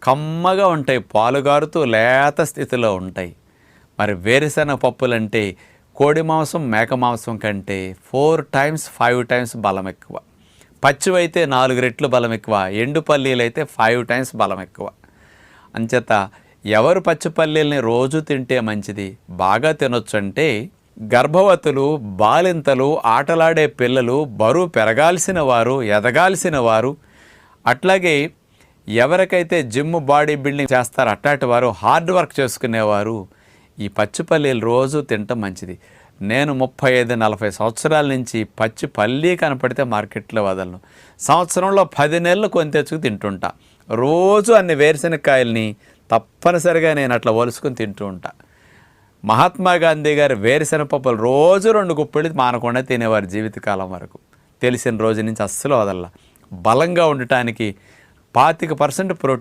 కమ్మగా ఉంటాయి, పాలుగారుతూ లేత స్థితిలో ఉంటాయి. మరి వేరుశనగ పప్పులంటే కోడి మాంసం మేక మాంసం కంటే 4 times 5 times బలం ఎక్కువ. పచ్చివైతే 4 రెట్లు బలం ఎక్కువ, ఎండు పల్లీలైతే 5 times బలం ఎక్కువ. అంచేత ఎవరు పచ్చి పల్లీల్ని రోజు తింటే మంచిది, బాగా తినొచ్చు అంటే గర్భవతులు, బాలింతలు, ఆటలాడే పిల్లలు, బరువు పెరగాల్సిన వారు, ఎదగాల్సిన వారు, అట్లాగే ఎవరికైతే జిమ్ బాడీ బిల్డింగ్ చేస్తారో అట్లాంటి వారు, హార్డ్ వర్క్ చేసుకునేవారు ఈ పచ్చి పల్లీలు రోజు తినటం మంచిది. నేను 35-40 సంవత్సరాల నుంచి పచ్చి పల్లీ కనపడితే మార్కెట్లో వదలను. సంవత్సరంలో 10 నెలలు కొని తెచ్చుకు తింటుంటా. రోజు అన్ని వేరుశనగకాయల్ని తప్పనిసరిగా నేను అట్లా ఒలుసుకుని తింటూ ఉంటా. మహాత్మా గాంధీ గారు వేరుశనగ పప్పులు రోజు 2 గుప్పెళ్ళు మానకుండా తినేవారు జీవితకాలం వరకు. తెలిసిన రోజు నుంచి అస్సలు వదల్లా. బలంగా ఉండటానికి 25% ప్రోటీన్